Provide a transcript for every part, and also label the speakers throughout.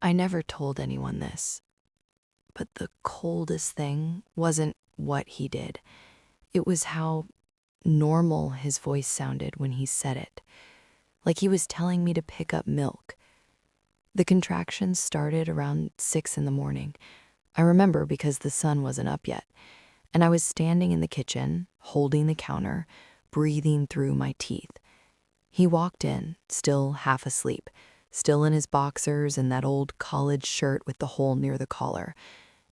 Speaker 1: I never told anyone this, but the coldest thing wasn't what he did. It was how normal his voice sounded when he said it, like he was telling me to pick up milk. The contractions started around 6 in the morning. I remember because the sun wasn't up yet, and I was standing in the kitchen, holding the counter, breathing through my teeth. He walked in, still half asleep, still in his boxers and that old college shirt with the hole near the collar.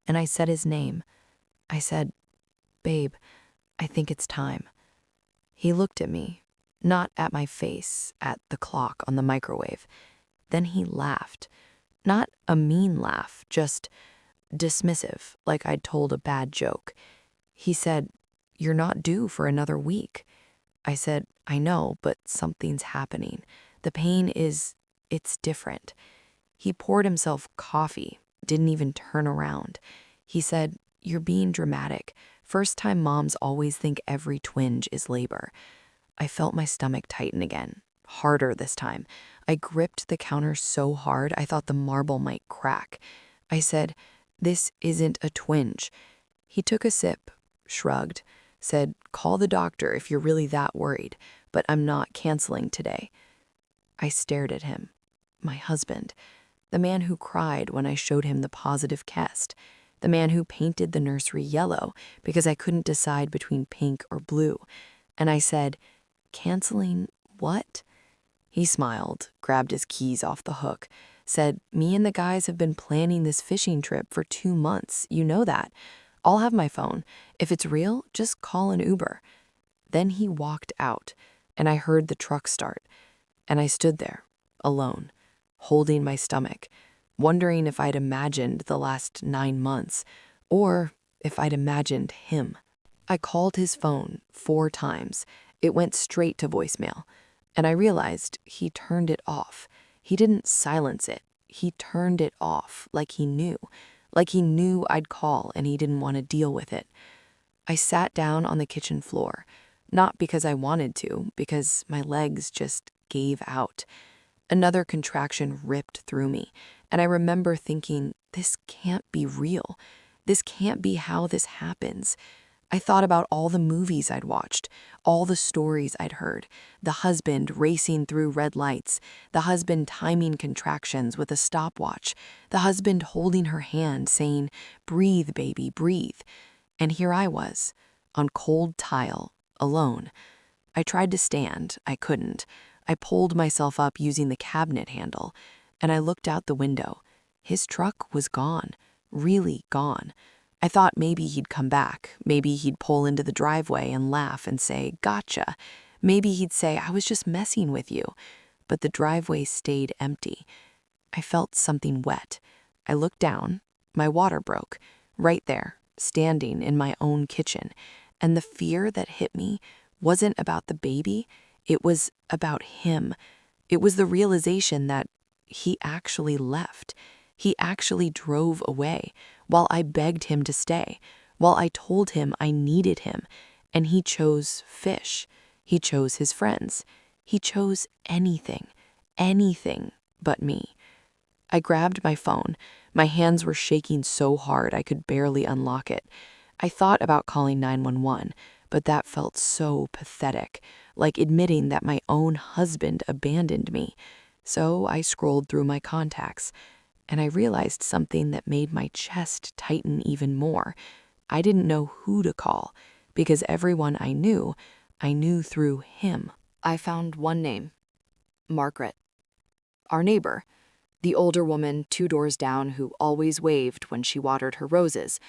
Speaker 1: And I said his name. I said, "Babe, I think it's time." He looked at me, not at my face, at the clock on the microwave. Then he laughed. Not a mean laugh, just dismissive, like I'd told a bad joke. He said, "You're not due for another week." I said, "I know, but something's happening. The pain it's different." He poured himself coffee, didn't even turn around. He said, "You're being dramatic. First-time moms always think every twinge is labor." I felt my stomach tighten again, harder this time. I gripped the counter so hard I thought the marble might crack. I said, "This isn't a twinge." He took a sip, shrugged, said, "Call the doctor if you're really that worried, but I'm not canceling today." I stared at him. My husband. The man who cried when I showed him the positive test. The man who painted the nursery yellow because I couldn't decide between pink or blue. And I said, "Canceling what?" He smiled, grabbed his keys off the hook, said, "Me and the guys have been planning this fishing trip for 2 months. You know that. I'll have my phone. If it's real, just call an Uber." Then he walked out, and I heard the truck start. And I stood there, alone, holding my stomach, wondering if I'd imagined the last 9 months, or if I'd imagined him. I called his phone 4 times. It went straight to voicemail, and I realized he turned it off. He didn't silence it. He turned it off like he knew I'd call and he didn't want to deal with it. I sat down on the kitchen floor, not because I wanted to, because my legs just gave out. Another contraction ripped through me, and I remember thinking, this can't be real. This can't be how this happens. I thought about all the movies I'd watched, all the stories I'd heard, the husband racing through red lights, the husband timing contractions with a stopwatch, the husband holding her hand saying, "Breathe, baby, breathe." And here I was, on cold tile, alone. I tried to stand, I couldn't. I pulled myself up using the cabinet handle, and I looked out the window. His truck was gone, really gone. I thought maybe he'd come back. Maybe he'd pull into the driveway and laugh and say, "Gotcha." Maybe he'd say, "I was just messing with you." But the driveway stayed empty. I felt something wet. I looked down. My water broke, right there, standing in my own kitchen. And the fear that hit me wasn't about the baby. It was about him. It was the realization that he actually left. He actually drove away while I begged him to stay, while I told him I needed him. And he chose fish. He chose his friends. He chose anything but me. I grabbed my phone. My hands were shaking so hard I could barely unlock it. I thought about calling 911, but that felt so pathetic, like admitting that my own husband abandoned me. So I scrolled through my contacts, and I realized something that made my chest tighten even more. I didn't know who to call, because everyone I knew through him. I found one name, Margaret. Our neighbor, the older woman 2 doors down who always waved when she watered her roses.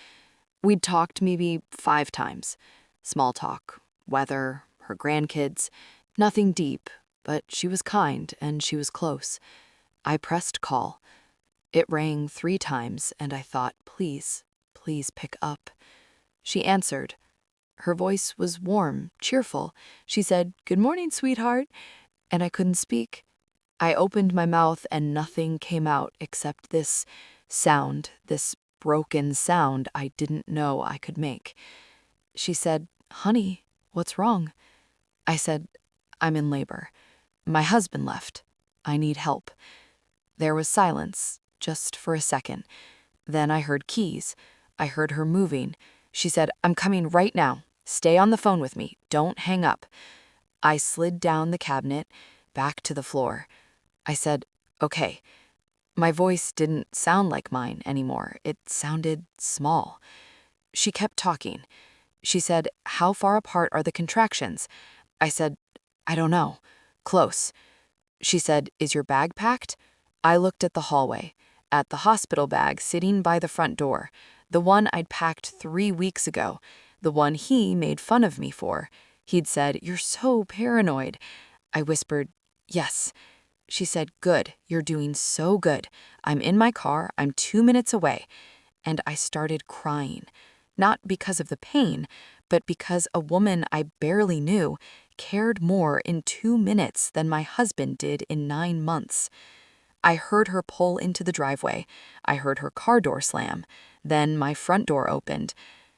Speaker 1: We'd talked maybe 5 times. Small talk, weather, her grandkids. Nothing deep, but she was kind and she was close. I pressed call. It rang 3 times, and I thought, please pick up. She answered. Her voice was warm, cheerful. She said, "Good morning, sweetheart," and I couldn't speak. I opened my mouth and nothing came out except this sound, this broken sound I didn't know I could make. She said, "Honey, what's wrong?" I said, "I'm in labor. My husband left. I need help." There was silence, just for a second. Then I heard keys. I heard her moving. She said, "I'm coming right now. Stay on the phone with me. Don't hang up." I slid down the cabinet, back to the floor. I said, "Okay." My voice didn't sound like mine anymore. It sounded small. She kept talking. She said, "How far apart are the contractions?" I said, "I don't know. Close." She said, "Is your bag packed?" I looked at the hallway, at the hospital bag sitting by the front door, the one I'd packed 3 weeks ago, the one he made fun of me for. He'd said, "You're so paranoid." I whispered, "Yes." She said, "Good, you're doing so good. I'm in my car, I'm 2 minutes away." And I started crying, not because of the pain, but because a woman I barely knew cared more in 2 minutes than my husband did in 9 months. I heard her pull into the driveway. I heard her car door slam. Then my front door opened.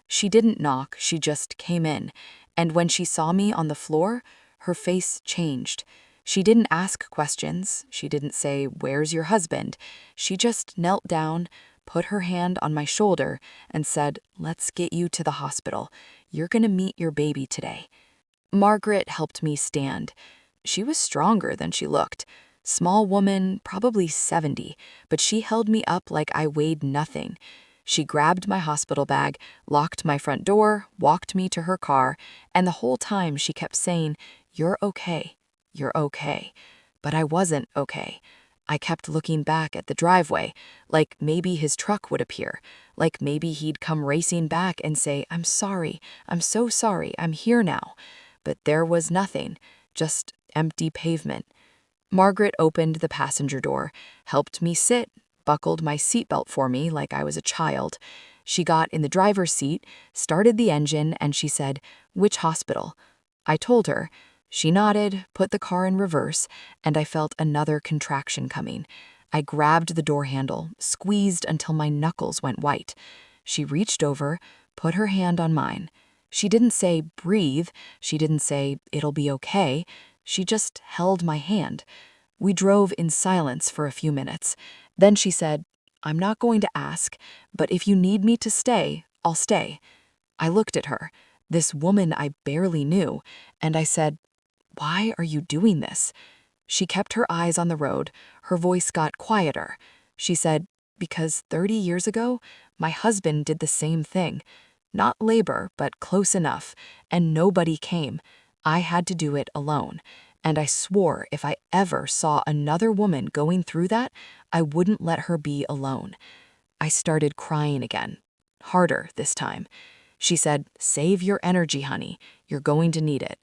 Speaker 1: She didn't knock, she just came in. And when she saw me on the floor, her face changed. She didn't ask questions. She didn't say, "Where's your husband?" She just knelt down, put her hand on my shoulder, and said, "Let's get you to the hospital. You're gonna meet your baby today." Margaret helped me stand. She was stronger than she looked. Small woman, probably 70, but she held me up like I weighed nothing. She grabbed my hospital bag, locked my front door, walked me to her car, and the whole time she kept saying, "You're okay, you're okay." But I wasn't okay. I kept looking back at the driveway, like maybe his truck would appear, like maybe he'd come racing back and say, "I'm sorry, I'm so sorry, I'm here now." But there was nothing, just empty pavement. Margaret opened the passenger door, helped me sit, buckled my seatbelt for me like I was a child. She got in the driver's seat, started the engine, and she said, "Which hospital?" I told her. She nodded, put the car in reverse, and I felt another contraction coming. I grabbed the door handle, squeezed until my knuckles went white. She reached over, put her hand on mine. She didn't say, "Breathe." She didn't say, "It'll be okay." She just held my hand. We drove in silence for a few minutes. Then she said, "I'm not going to ask, but if you need me to stay, I'll stay." I looked at her, this woman I barely knew, and I said, "Why are you doing this?" She kept her eyes on the road. Her voice got quieter. She said, "Because 30 years ago, my husband did the same thing. Not labor, but close enough, and nobody came. I had to do it alone. And I swore if I ever saw another woman going through that, I wouldn't let her be alone." I started crying again, harder this time. She said, "Save your energy, honey. You're going to need it."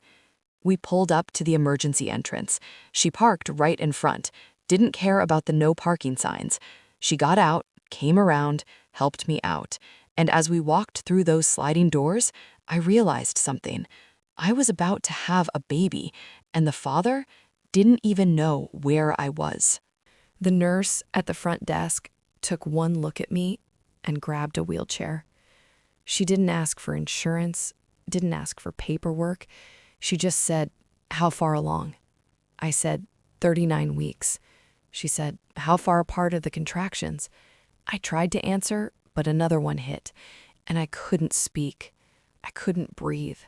Speaker 1: We pulled up to the emergency entrance. She parked right in front, didn't care about the no parking signs. She got out, came around, helped me out. And as we walked through those sliding doors, I realized something. I was about to have a baby, and the father didn't even know where I was. The nurse at the front desk took one look at me and grabbed a wheelchair. She didn't ask for insurance, didn't ask for paperwork. She just said, "How far along?" I said, 39 weeks. She said, "How far apart are the contractions?" I tried to answer, but another one hit, and I couldn't speak. I couldn't breathe.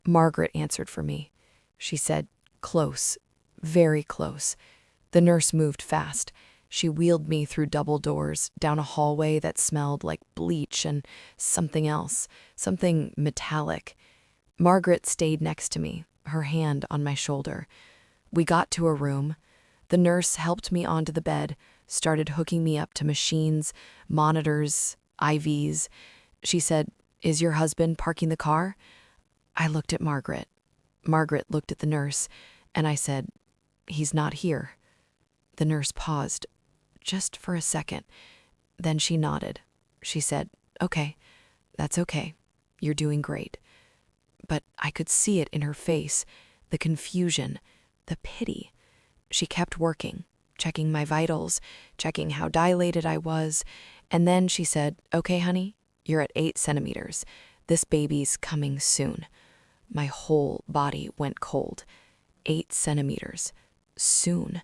Speaker 1: Margaret answered for me. She said, "Close, very close." The nurse moved fast. She wheeled me through double doors, down a hallway that smelled like bleach and something else, something metallic. Margaret stayed next to me, her hand on my shoulder. We got to a room. The nurse helped me onto the bed, started hooking me up to machines, monitors, IVs. She said, "Is your husband parking the car?" I looked at Margaret. Margaret looked at the nurse, and I said, "He's not here." The nurse paused, just for a second. Then she nodded. She said, "Okay, that's okay. You're doing great." But I could see it in her face, the confusion, the pity. She kept working, checking my vitals, checking how dilated I was, and then she said, "Okay, honey, you're at 8 centimeters. This baby's coming soon." My whole body went cold. 8 centimeters. Soon.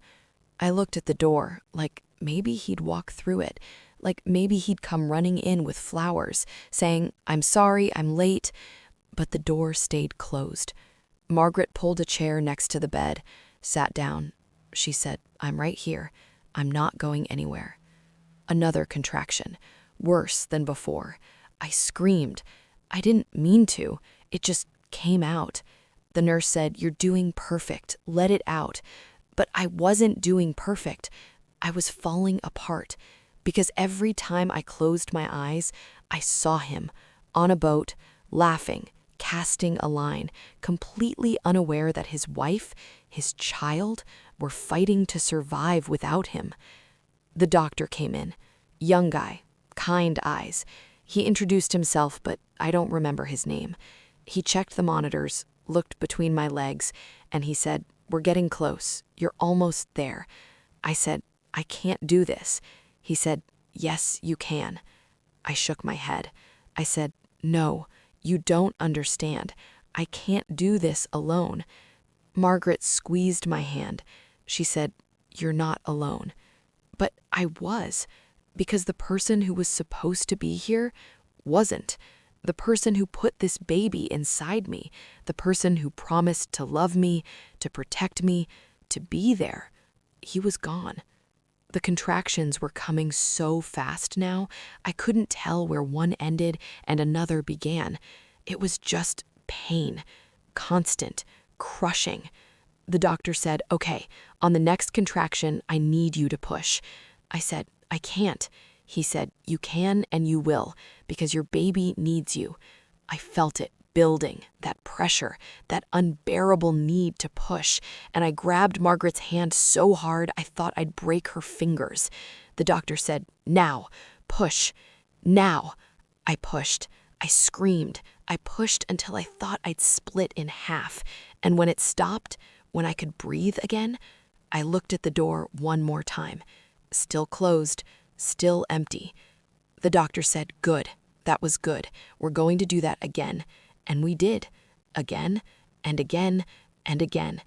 Speaker 1: I looked at the door, like maybe he'd walk through it. Like maybe he'd come running in with flowers, saying, "I'm sorry, I'm late." But the door stayed closed. Margaret pulled a chair next to the bed, sat down. She said, "I'm right here. I'm not going anywhere." Another contraction, worse than before. I screamed. I didn't mean to. It just came out. The nurse said, "You're doing perfect. Let it out." But I wasn't doing perfect. I was falling apart because every time I closed my eyes, I saw him on a boat, laughing, casting a line, completely unaware that his wife, his child, were fighting to survive without him. The doctor came in. Young guy, kind eyes. He introduced himself, but I don't remember his name. He checked the monitors, looked between my legs, and he said, "We're getting close. You're almost there." I said, "I can't do this." He said, "Yes, you can." I shook my head. I said, "No, you don't understand. I can't do this alone." Margaret squeezed my hand. She said, "You're not alone." But I was, because the person who was supposed to be here wasn't. The person who put this baby inside me, the person who promised to love me, to protect me, to be there, he was gone. The contractions were coming so fast now, I couldn't tell where one ended and another began. It was just pain, constant, crushing. The doctor said, "Okay, on the next contraction, I need you to push." I said, "I can't." He said, "You can and you will, because your baby needs you." I felt it building, that pressure, that unbearable need to push, and I grabbed Margaret's hand so hard I thought I'd break her fingers. The doctor said, "Now, push, now." I pushed. I screamed. I pushed until I thought I'd split in half, and when it stopped, when I could breathe again, I looked at the door one more time. Still closed, still empty. The doctor said, "Good, that was good. We're going to do that again." And we did. Again, and again, and again.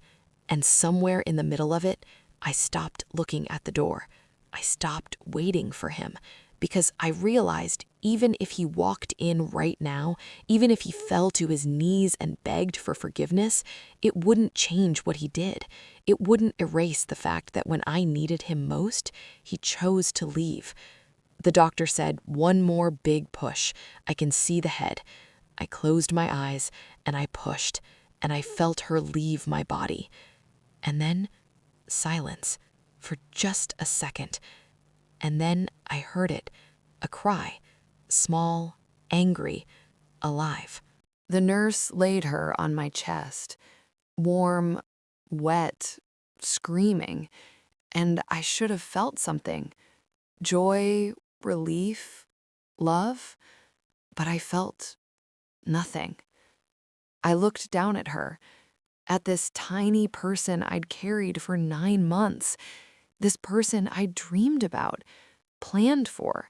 Speaker 1: And somewhere in the middle of it, I stopped looking at the door. I stopped waiting for him. Because I realized even if he walked in right now, even if he fell to his knees and begged for forgiveness, it wouldn't change what he did. It wouldn't erase the fact that when I needed him most, he chose to leave. The doctor said, "One more big push. I can see the head." I closed my eyes and I pushed, and I felt her leave my body. And then silence for just a second. And then I heard it, a cry, small, angry, alive. The nurse laid her on my chest, warm, wet, screaming, and I should have felt something. Joy, relief, love, but I felt nothing. I looked down at her, at this tiny person I'd carried for 9 months, this person I'd dreamed about, planned for,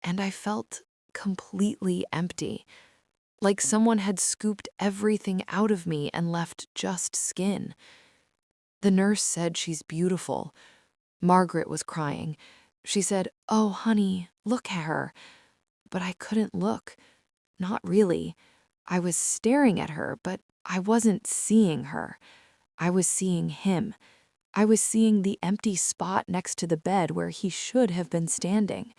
Speaker 1: and I felt completely empty, like someone had scooped everything out of me and left just skin. The nurse said she's beautiful. Margaret was crying. She said, "Oh, honey, look at her." But I couldn't look. Not really. I was staring at her, but I wasn't seeing her. I was seeing him. I was seeing the empty spot next to the bed where he should have been standing.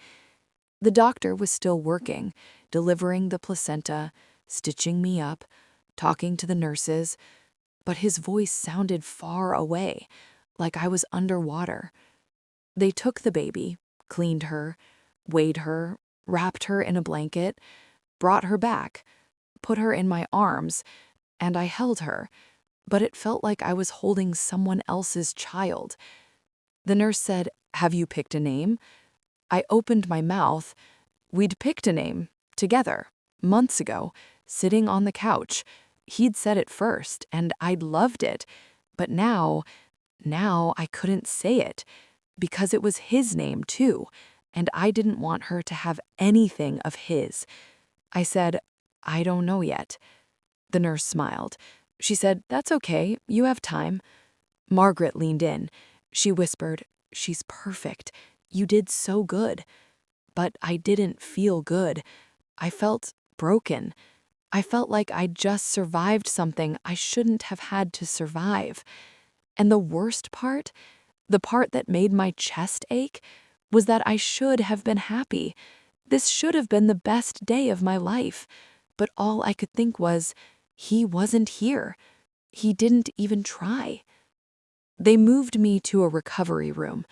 Speaker 1: The doctor was still working, delivering the placenta, stitching me up, talking to the nurses, but his voice sounded far away, like I was underwater. They took the baby, cleaned her, weighed her, wrapped her in a blanket, brought her back, put her in my arms, and I held her, but it felt like I was holding someone else's child. The nurse said, "Have you picked a name?" I opened my mouth. We'd picked a name, together, months ago, sitting on the couch. He'd said it first, and I'd loved it. But now I couldn't say it, because it was his name too, and I didn't want her to have anything of his. I said, "I don't know yet." The nurse smiled. She said, "That's okay, you have time." Margaret leaned in. She whispered, "She's perfect. "You did so good." But I didn't feel good. I felt broken. I felt like I'd just survived something I shouldn't have had to survive. And the worst part, the part that made my chest ache, was that I should have been happy. This should have been the best day of my life. But all I could think was, he wasn't here. He didn't even try. They moved me to a recovery room,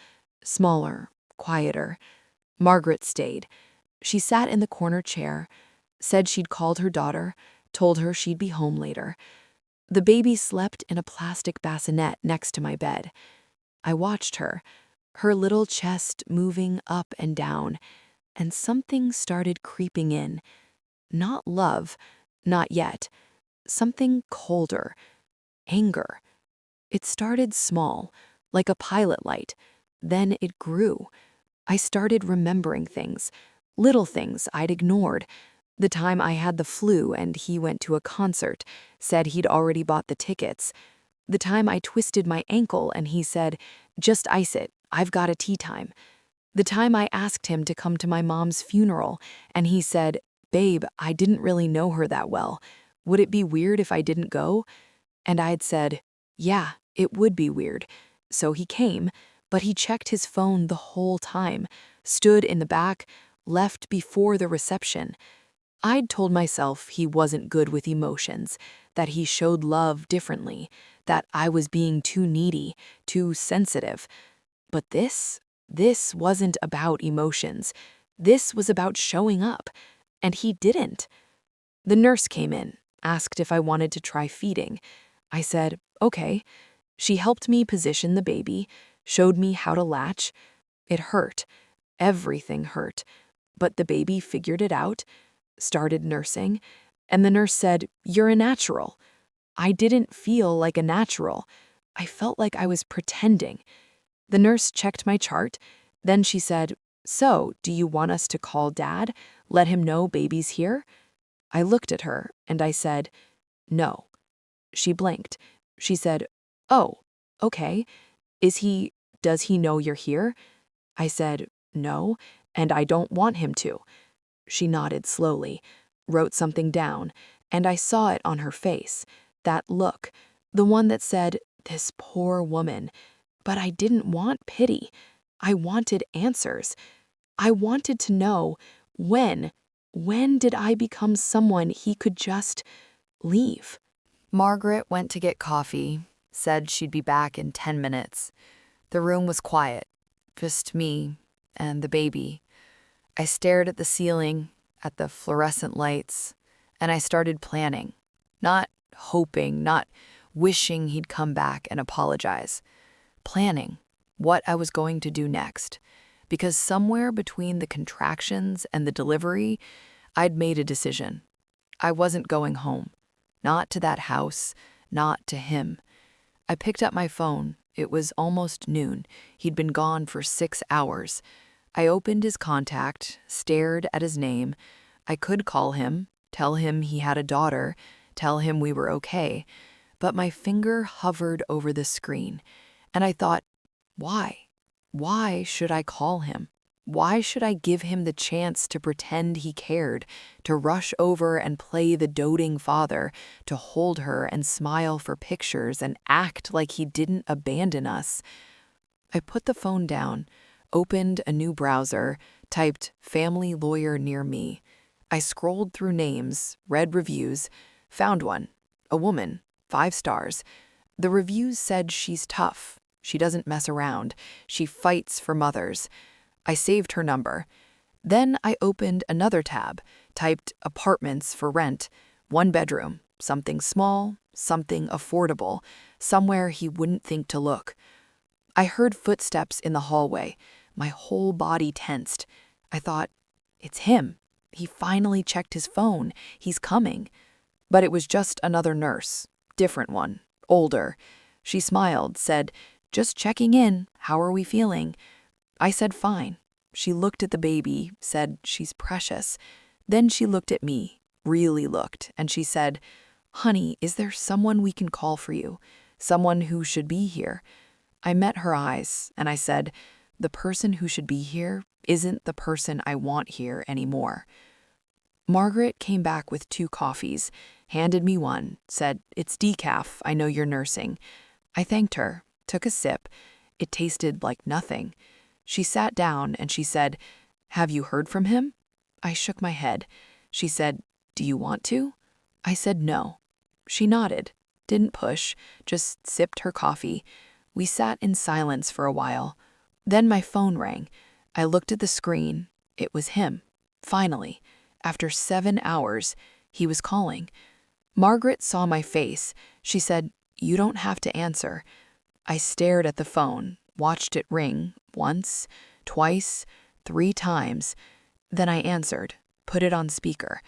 Speaker 1: smaller, quieter. Margaret stayed. She sat in the corner chair, said she'd called her daughter, told her she'd be home later. The baby slept in a plastic bassinet next to my bed. I watched her little chest moving up and down, and something started creeping in. Not love, not yet. Something colder. Anger. It started small, like a pilot light. Then it grew. I started remembering things, little things I'd ignored. The time I had the flu and he went to a concert, said he'd already bought the tickets. The time I twisted my ankle and he said, "Just ice it, I've got a tea time." The time I asked him to come to my mom's funeral and he said, "Babe, I didn't really know her that well. Would it be weird if I didn't go?" And I'd said, "Yeah, it would be weird." So he came, but he checked his phone the whole time, stood in the back, left before the reception. I'd told myself he wasn't good with emotions, that he showed love differently, that I was being too needy, too sensitive. But this wasn't about emotions. This was about showing up, and he didn't. The nurse came in, asked if I wanted to try feeding. I said, "Okay." She helped me position the baby, showed me how to latch. It hurt. Everything hurt. But the baby figured it out, started nursing, and the nurse said, "You're a natural." I didn't feel like a natural. I felt like I was pretending. The nurse checked my chart. Then she said, "So, do you want us to call Dad? Let him know baby's here?" I looked at her and I said, "No." She blinked. She said, "Oh, okay. Does he know you're here?" I said, "No, and I don't want him to." She nodded slowly, wrote something down, and I saw it on her face, that look, the one that said, "This poor woman." But I didn't want pity. I wanted answers. I wanted to know when did I become someone he could just leave? Margaret went to get coffee, said she'd be back in 10 minutes. The room was quiet, just me and the baby. I stared at the ceiling, at the fluorescent lights, and I started planning. Not hoping, not wishing he'd come back and apologize. Planning what I was going to do next. Because somewhere between the contractions and the delivery, I'd made a decision. I wasn't going home. Not to that house, not to him. I picked up my phone. It was almost noon. He'd been gone for 6 hours. I opened his contact, stared at his name. I could call him, tell him he had a daughter, tell him we were okay. But my finger hovered over the screen, and I thought, why? Why should I call him? Why should I give him the chance to pretend he cared, to rush over and play the doting father, to hold her and smile for pictures and act like he didn't abandon us? I put the phone down, opened a new browser, typed "family lawyer near me." I scrolled through names, read reviews, found one, a woman, 5 stars. The reviews said she's tough, she doesn't mess around, she fights for mothers. I saved her number. Then I opened another tab, typed apartments for rent, 1 bedroom, something small, something affordable, somewhere he wouldn't think to look. I heard footsteps in the hallway. My whole body tensed. I thought, it's him. He finally checked his phone. He's coming. But it was just another nurse, different one, older. She smiled, said, "Just checking in. How are we feeling?" I said fine. She looked at the baby, said she's precious. Then she looked at me, really looked, and she said, "Honey, is there someone we can call for you? Someone who should be here?" I met her eyes, and I said, the person who should be here isn't the person I want here anymore. Margaret came back with 2 coffees, handed me one, said, "It's decaf, I know you're nursing." I thanked her, took a sip. It tasted like nothing. She sat down and she said, "Have you heard from him?" I shook my head. She said, "Do you want to?" I said no. She nodded, didn't push, just sipped her coffee. We sat in silence for a while. Then my phone rang. I looked at the screen. It was him. Finally, after 7 hours, he was calling. Margaret saw my face. She said, "You don't have to answer." I stared at the phone, watched it ring once, twice, 3 times. Then I answered, put it on speaker.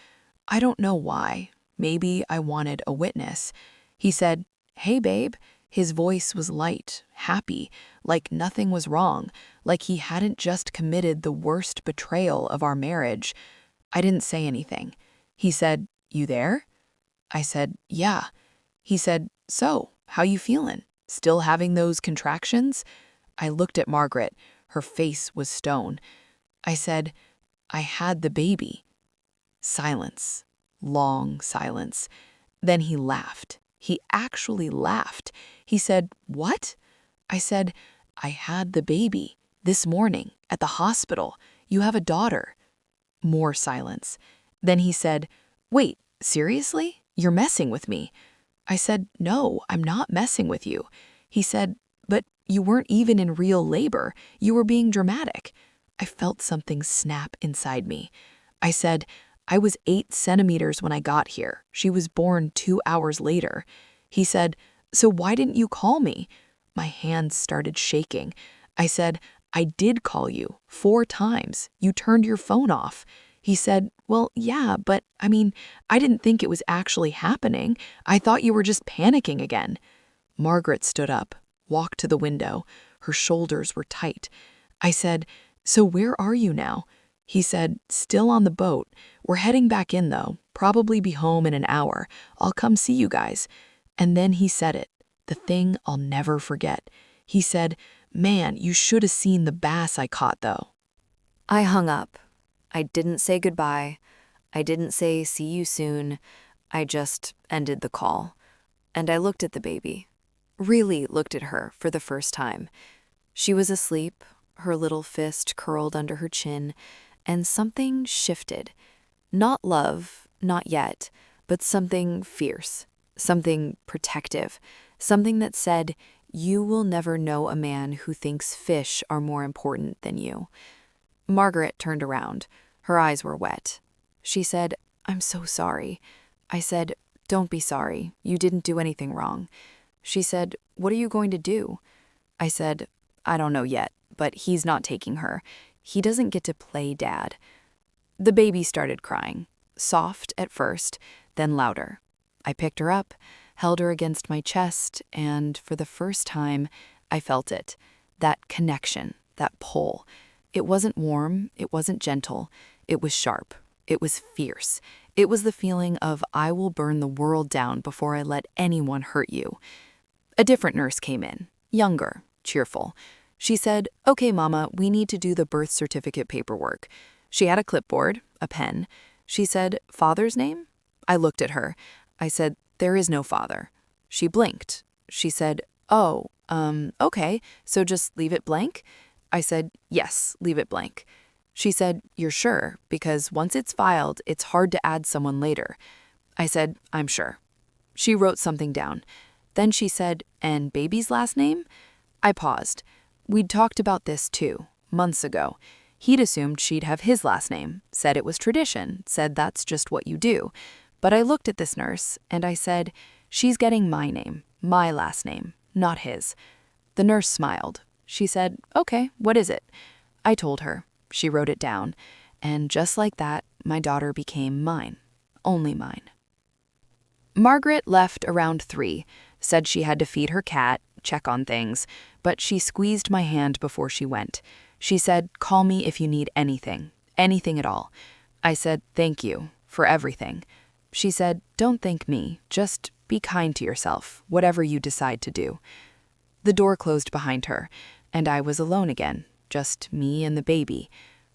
Speaker 1: I don't know why. Maybe I wanted a witness. He said, "Hey, babe." His voice was light, happy, like nothing was wrong, like he hadn't just committed the worst betrayal of our marriage. I didn't say anything. He said, "You there?" I said, "Yeah." He said, "So, how you feeling? Still having those contractions?" I looked at Margaret. Her face was stone. I said, "I had the baby." Silence. Long silence. Then he laughed. He actually laughed. He said, "What?" I said, "I had the baby. This morning, at the hospital. You have a daughter." More silence. Then he said, "Wait, seriously? You're messing with me." I said, "No, I'm not messing with you." He said, "But you weren't even in real labor. You were being dramatic." I felt something snap inside me. I said, "I was 8 centimeters when I got here. She was born 2 hours later." He said, "So why didn't you call me?" My hands started shaking. I said, "I did call you 4 times. You turned your phone off." He said, "Well, yeah, but I didn't think it was actually happening. I thought you were just panicking again." Margaret stood up, walked to the window. Her shoulders were tight. I said, "So where are you now?" He said, "Still on the boat. We're heading back in, though. Probably be home in an hour. I'll come see you guys." And then he said it, the thing I'll never forget. He said, "Man, you should have seen the bass I caught, though." I hung up. I didn't say goodbye. I didn't say see you soon. I just ended the call. And I looked at the baby. Really looked at her for the first time. She was asleep, her little fist curled under her chin, and something shifted. Not love, not yet, but something fierce, something protective, something that said, "You will never know a man who thinks fish are more important than you." Margaret turned around. Her eyes were wet. She said, "I'm so sorry." I said, "Don't be sorry. You didn't do anything wrong." She said, "What are you going to do?" I said, "I don't know yet, but he's not taking her. He doesn't get to play dad." The baby started crying, soft at first, then louder. I picked her up, held her against my chest, and for the first time, I felt it. That connection, that pull. It wasn't warm, it wasn't gentle, it was sharp, it was fierce. It was the feeling of I will burn the world down before I let anyone hurt you. A different nurse came in, younger, cheerful. She said, "Okay, Mama, we need to do the birth certificate paperwork." She had a clipboard, a pen. She said, "Father's name?" I looked at her. I said, "There is no father." She blinked. She said, "Oh, okay, so just leave it blank?" I said, "Yes, leave it blank." She said, "You're sure? Because once it's filed, it's hard to add someone later." I said, "I'm sure." She wrote something down. Then she said, "And baby's last name?" I paused. We'd talked about this too, months ago. He'd assumed she'd have his last name, said it was tradition, said that's just what you do. But I looked at this nurse, and I said, "She's getting my name, my last name, not his." The nurse smiled. She said, "Okay, what is it?" I told her. She wrote it down. And just like that, my daughter became mine. Only mine. Margaret left around 3, said she had to feed her cat, check on things, but she squeezed my hand before she went. She said, "Call me if you need anything, anything at all." I said, "Thank you for everything." She said, "Don't thank me, just be kind to yourself, whatever you decide to do." The door closed behind her, and I was alone again, just me and the baby.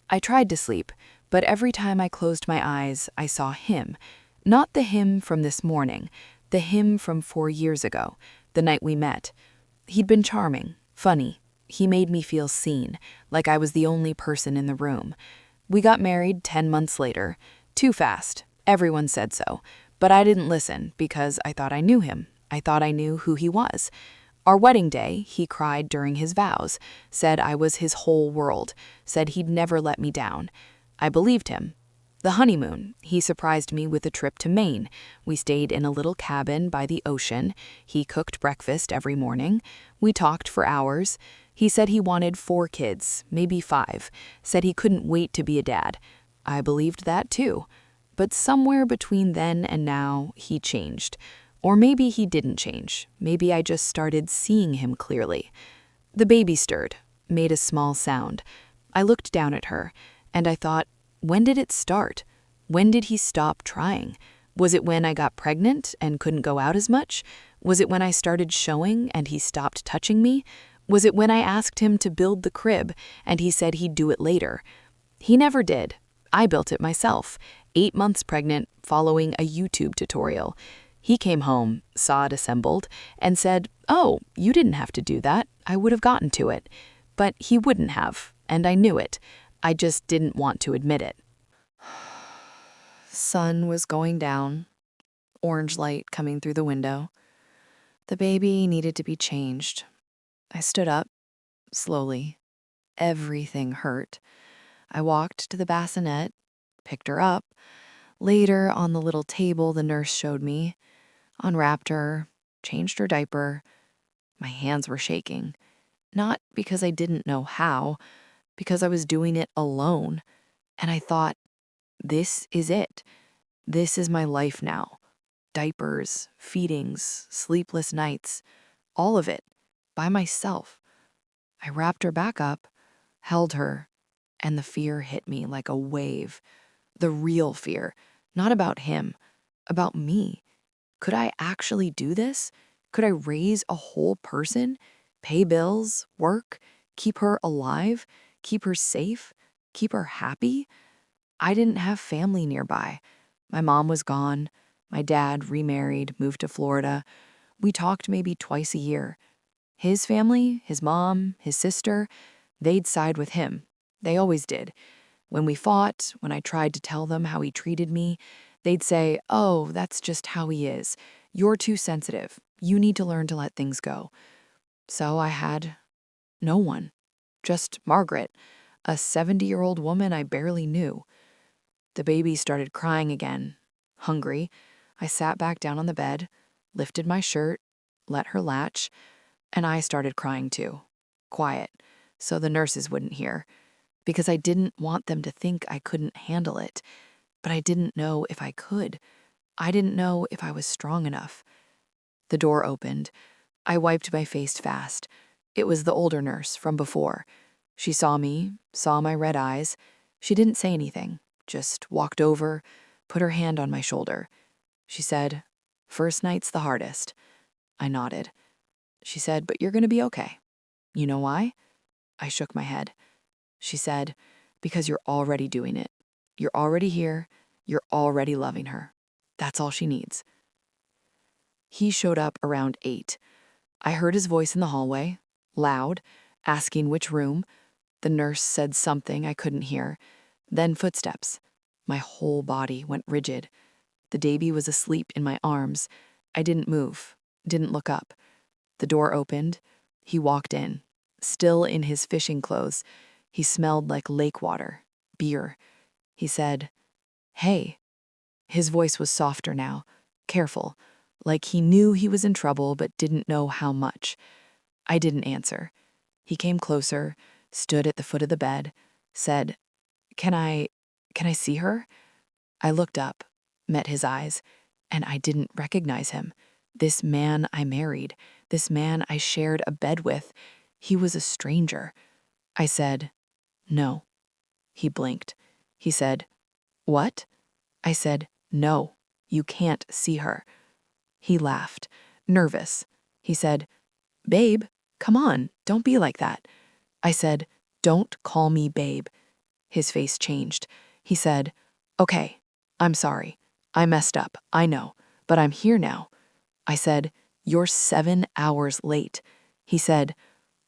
Speaker 1: I tried to sleep, but every time I closed my eyes, I saw him. Not the him from this morning, the him from 4 years ago, the night we met. He'd been charming, funny. He made me feel seen, like I was the only person in the room. We got married 10 months later. Too fast. Everyone said so. But I didn't listen because I thought I knew him. I thought I knew who he was. Our wedding day, he cried during his vows, said I was his whole world, said he'd never let me down. I believed him. The honeymoon, he surprised me with a trip to Maine. We stayed in a little cabin by the ocean. He cooked breakfast every morning. We talked for hours. He said he wanted 4 kids, maybe 5. Said he couldn't wait to be a dad. I believed that too. But somewhere between then and now, he changed. Or maybe he didn't change. Maybe I just started seeing him clearly. The baby stirred, made a small sound. I looked down at her, and I thought, when did it start? When did he stop trying? Was it when I got pregnant and couldn't go out as much? Was it when I started showing and he stopped touching me? Was it when I asked him to build the crib and he said he'd do it later? He never did. I built it myself, 8 months pregnant, following a YouTube tutorial. He came home, saw it assembled, and said, "Oh, you didn't have to do that. I would have gotten to it." But he wouldn't have, and I knew it. I just didn't want to admit it. Sun was going down, orange light coming through the window. The baby needed to be changed. I stood up, slowly. Everything hurt. I walked to the bassinet, picked her up. Later, on the little table the nurse showed me, unwrapped her, changed her diaper. My hands were shaking. Not because I didn't know how, because I was doing it alone. And I thought, this is it. This is my life now. Diapers, feedings, sleepless nights, all of it, by myself. I wrapped her back up, held her, and the fear hit me like a wave. The real fear, not about him, about me. Could I actually do this? Could I raise a whole person, pay bills, work, keep her alive, keep her safe, keep her happy? I didn't have family nearby. My mom was gone. My dad remarried, moved to Florida. We talked maybe twice a year. His family, his mom, his sister, they'd side with him. They always did. When we fought, when I tried to tell them how he treated me, they'd say, "Oh, that's just how he is. You're too sensitive. You need to learn to let things go." So I had no one. Just Margaret, a 70-year-old woman I barely knew. The baby started crying again. Hungry, I sat back down on the bed, lifted my shirt, let her latch, and I started crying too. Quiet, so the nurses wouldn't hear. Because I didn't want them to think I couldn't handle it. But I didn't know if I could. I didn't know if I was strong enough. The door opened. I wiped my face fast. It was the older nurse from before. She saw me, saw my red eyes. She didn't say anything, just walked over, put her hand on my shoulder. She said, "First night's the hardest." I nodded. She said, "But you're going to be okay." You know why? I shook my head. She said, "Because you're already doing it. You're already here. You're already loving her. That's all she needs." He showed up around 8. I heard his voice in the hallway, loud, asking which room. The nurse said something I couldn't hear. Then footsteps. My whole body went rigid. The baby was asleep in my arms. I didn't move, didn't look up. The door opened. He walked in, still in his fishing clothes. He smelled like lake water, beer. He said, "Hey." His voice was softer now, careful, like he knew he was in trouble but didn't know how much. I didn't answer. He came closer, stood at the foot of the bed, said, Can I see her?" I looked up, met his eyes, and I didn't recognize him. This man I married, this man I shared a bed with, he was a stranger. I said, "No." He blinked. He said, "What?" I said, "No, you can't see her." He laughed, nervous. He said, "Babe, come on, don't be like that." I said, "Don't call me babe." His face changed. He said, "Okay, I'm sorry. I messed up, I know, but I'm here now." I said, "You're 7 hours late." He said,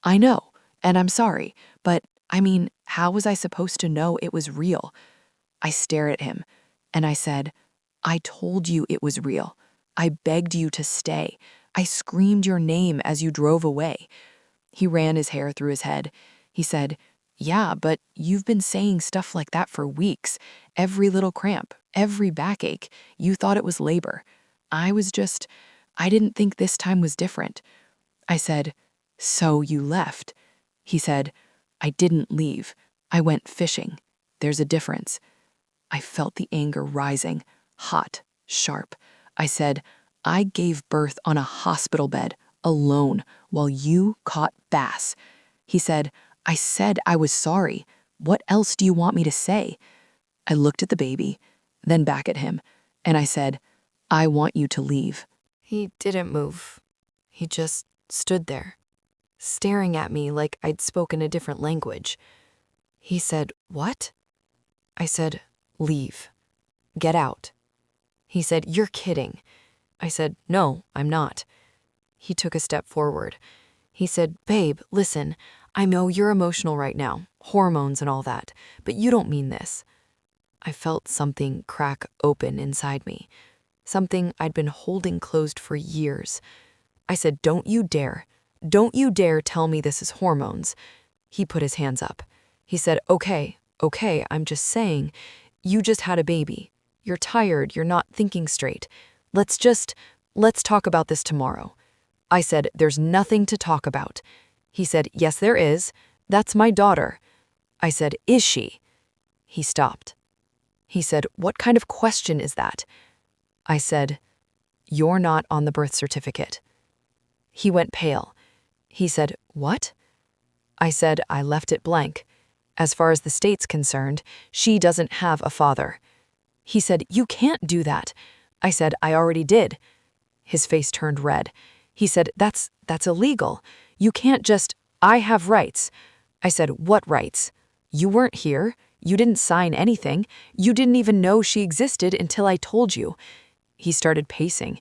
Speaker 1: "I know, and I'm sorry, but I mean, how was I supposed to know it was real?" I stared at him, and I said, "I told you it was real. I begged you to stay. I screamed your name as you drove away." He ran his hair through his head. He said, "Yeah, but you've been saying stuff like that for weeks. Every little cramp, every backache. You thought it was labor. I didn't think this time was different." I said, "So you left?" He said, "I didn't leave. I went fishing. There's a difference." I felt the anger rising, hot, sharp. I said, "I gave birth on a hospital bed, alone, while you caught bass." He said I was sorry. What else do you want me to say? I looked at the baby, then back at him, and I said, "I want you to leave." He didn't move. He just stood there, staring at me like I'd spoken a different language. He said, "What?" I said, "Leave. Get out." He said, "You're kidding." I said, "No, I'm not." He took a step forward. He said, "Babe, listen, I know you're emotional right now, hormones and all that, but you don't mean this." I felt something crack open inside me, something I'd been holding closed for years. I said, "Don't you dare. Don't you dare tell me this is hormones." He put his hands up. He said, okay, I'm just saying, you just had a baby. You're tired, you're not thinking straight. Let's talk about this tomorrow." I said, "There's nothing to talk about." He said, "Yes, there is. That's my daughter." I said, "Is she?" He stopped. He said, "What kind of question is that?" I said, "You're not on the birth certificate." He went pale. He said, "What?" I said, "I left it blank. As far as the state's concerned, she doesn't have a father." He said, "You can't do that." I said, "I already did." His face turned red. He said, That's illegal. You can't just, I have rights." I said, "What rights? You weren't here. You didn't sign anything. You didn't even know she existed until I told you." He started pacing.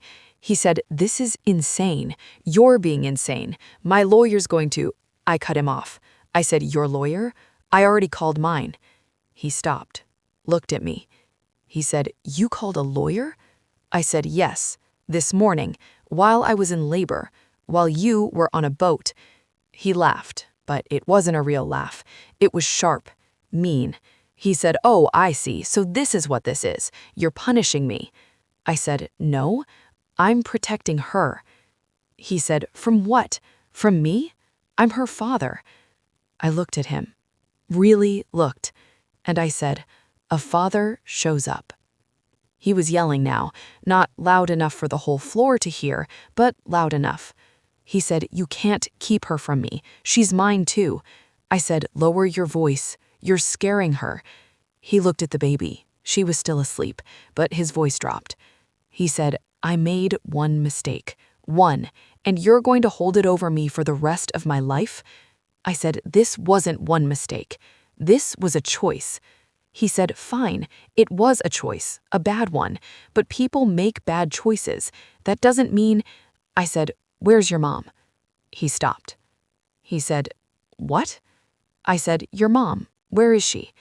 Speaker 1: He said, "This is insane. You're being insane. My lawyer's going to—" I cut him off. I said, "Your lawyer? I already called mine." He stopped, looked at me. He said, "You called a lawyer?" I said, "Yes, this morning, while I was in labor, while you were on a boat." He laughed, but it wasn't a real laugh. It was sharp, mean. He said, "Oh, I see. So this is what this is. You're punishing me." I said, "No, I'm protecting her." He said, "From what? From me? I'm her father." I looked at him, really looked, and I said, "A father shows up." He was yelling now, not loud enough for the whole floor to hear, but loud enough. He said, "You can't keep her from me. She's mine too." I said, "Lower your voice. You're scaring her." He looked at the baby. She was still asleep, but his voice dropped. He said, "I made one mistake. One, and you're going to hold it over me for the rest of my life?" I said, "This wasn't one mistake. This was a choice." He said, "Fine, it was a choice, a bad one, but people make bad choices. That doesn't mean—" I said, "Where's your mom?" He stopped. He said, "What?" I said, "Your mom. Where is she?"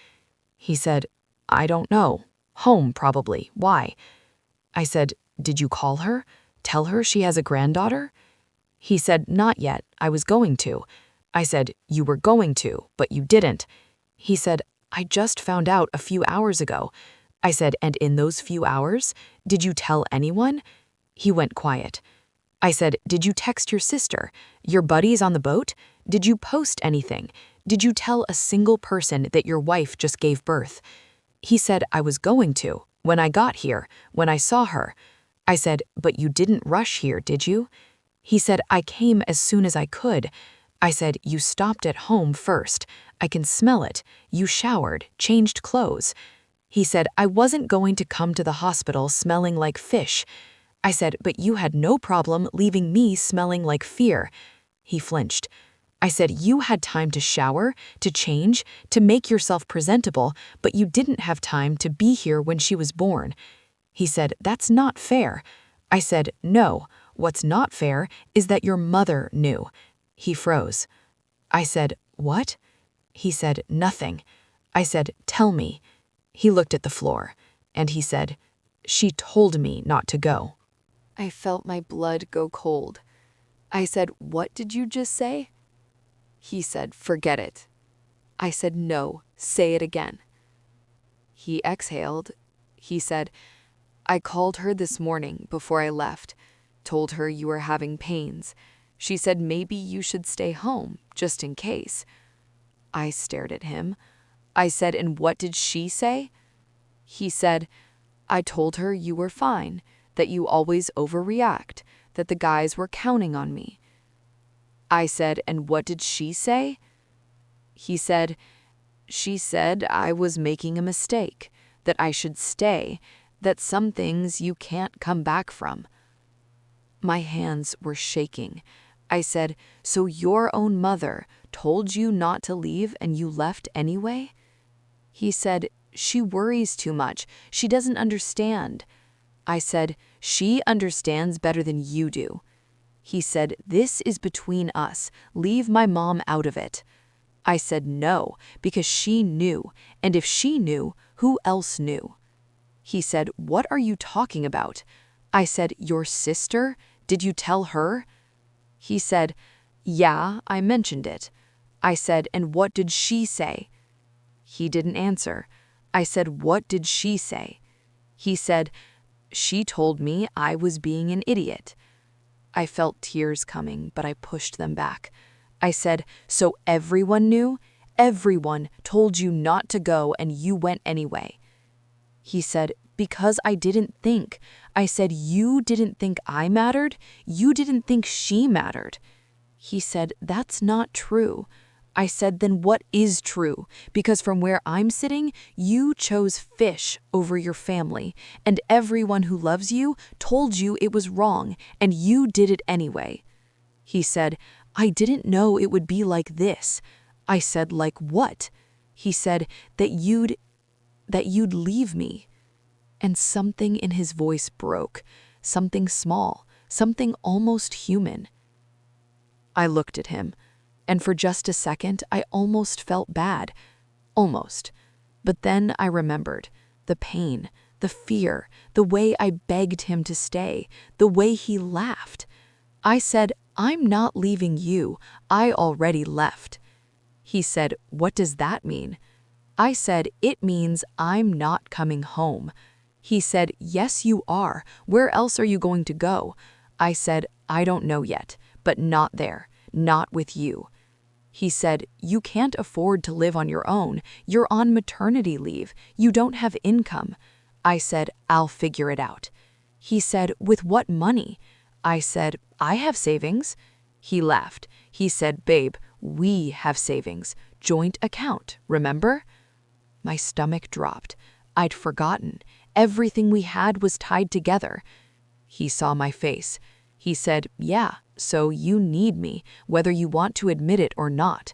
Speaker 1: He said, "I don't know. Home, probably. Why?" I said, "Did you call her? Tell her she has a granddaughter?" He said, "Not yet. I was going to." I said, "You were going to, but you didn't." He said, "I just found out a few hours ago." I said, "And in those few hours, did you tell anyone?" He went quiet. I said, "Did you text your sister, your buddies on the boat? Did you post anything? Did you tell a single person that your wife just gave birth?" He said, "I was going to, when I got here, when I saw her." I said, "But you didn't rush here, did you?" He said, "I came as soon as I could." I said, "You stopped at home first. I can smell it. You showered, changed clothes." He said, "I wasn't going to come to the hospital smelling like fish." I said, "But you had no problem leaving me smelling like fear." He flinched.
Speaker 2: I said, "You had time to shower, to change, to make yourself presentable, but you didn't have time to be here when she was born." He said, "That's not fair." I said, "No, what's not fair is that your mother knew." He froze. I said, "What?" He said, "Nothing." I said, "Tell me." He looked at the floor, and he said, "She told me not to go."
Speaker 1: I felt my blood go cold. I said, "What did you just say?" He said, "Forget it." I said, "No, say it again." He exhaled. He said, "I called her this morning before I left, told her you were having pains. She said maybe you should stay home, just in case." I stared at him. I said, "And what did she say?" He said, "I told her you were fine, that you always overreact, that the guys were counting on me." I said, "And what did she say?" He said, "She said I was making a mistake, that I should stay, that some things you can't come back from." My hands were shaking. I said, "So your own mother told you not to leave and you left anyway?" He said, "She worries too much. She doesn't understand." I said, "She understands better than you do." He said, "This is between us. Leave my mom out of it." I said, "No, because she knew, and if she knew, who else knew?" He said, "What are you talking about?" I said, "Your sister? Did you tell her?" He said, "Yeah, I mentioned it." I said, "And what did she say?" He didn't answer. I said, "What did she say?" He said, "She told me I was being an idiot." I felt tears coming, but I pushed them back. I said, "So everyone knew? Everyone told you not to go and you went anyway?" He said, "Because I didn't think." I said, "You didn't think I mattered? You didn't think she mattered?" He said, "That's not true." I said, "Then what is true? Because from where I'm sitting, you chose fish over your family, and everyone who loves you told you it was wrong, and you did it anyway." He said, "I didn't know it would be like this." I said, "Like what?" He said, that you'd leave me." And something in his voice broke, something small, something almost human. I looked at him, and for just a second I almost felt bad. Almost. But then I remembered the pain, the fear, the way I begged him to stay, the way he laughed. I said, "I'm not leaving you. I already left." He said, "What does that mean?" I said, "It means I'm not coming home." He said, "Yes, you are. Where else are you going to go?" I said, "I don't know yet, but not there, not with you." He said, "You can't afford to live on your own. You're on maternity leave. You don't have income." I said, "I'll figure it out." He said, "With what money?" I said, "I have savings." He laughed. He said, "Babe, we have savings. Joint account, remember?" My stomach dropped. I'd forgotten. Everything we had was tied together. He saw my face. He said, "Yeah, so you need me, whether you want to admit it or not."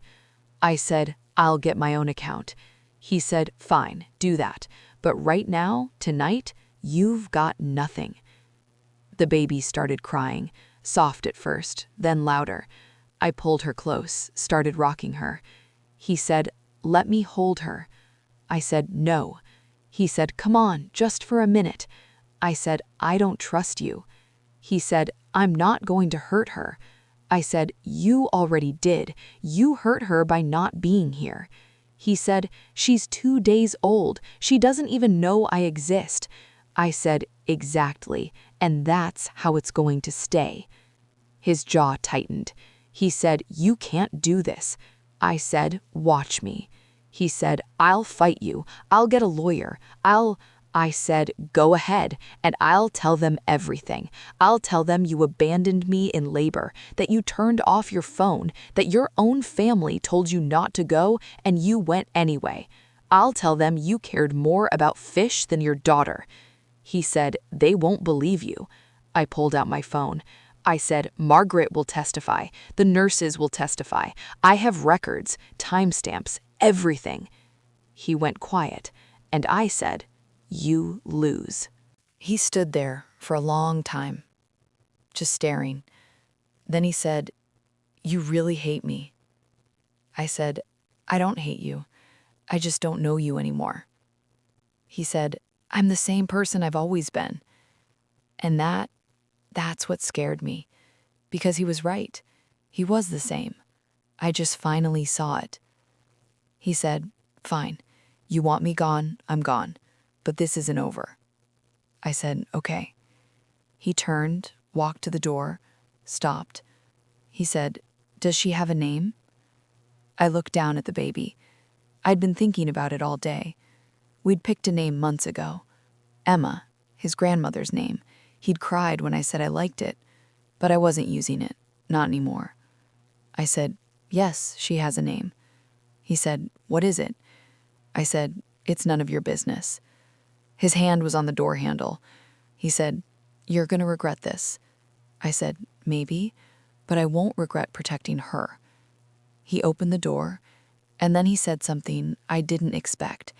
Speaker 1: I said, "I'll get my own account." He said, "Fine, do that. But right now, tonight, you've got nothing." The baby started crying, soft at first, then louder. I pulled her close, started rocking her. He said, "Let me hold her." I said, "No." He said, "Come on, just for a minute." I said, "I don't trust you." He said, "I'm not going to hurt her." I said, "You already did. You hurt her by not being here." He said, "She's 2 days old. She doesn't even know I exist." I said, "Exactly, and that's how it's going to stay." His jaw tightened. He said, "You can't do this." I said, "Watch me." He said, "I'll fight you. I'll get a lawyer. I said, "Go ahead, and I'll tell them everything. I'll tell them you abandoned me in labor, that you turned off your phone, that your own family told you not to go, and you went anyway. I'll tell them you cared more about fish than your daughter." He said, "They won't believe you." I pulled out my phone.
Speaker 2: I said, Margaret will testify. The nurses will testify. I have records, timestamps, everything. He went quiet, and I said, you lose.
Speaker 1: He stood there for a long time, just staring. Then he said, "You really hate me." I said, "I don't hate you. I just don't know you anymore." He said, "I'm the same person I've always been." And that's what scared me, because he was right. He was the same. I just finally saw it. He said, "Fine. You want me gone, I'm gone. But this isn't over." I said, "Okay." He turned, walked to the door, stopped. He said, "Does she have a name?" I looked down at the baby. I'd been thinking about it all day. We'd picked a name months ago. Emma, his grandmother's name. He'd cried when I said I liked it, but I wasn't using it, not anymore. I said, "Yes, she has a name." He said, "What is it?" I said, "It's none of your business." His hand was on the door handle. He said, "You're going to regret this." I said, "Maybe, but I won't regret protecting her." He opened the door, and then he said something I didn't expect.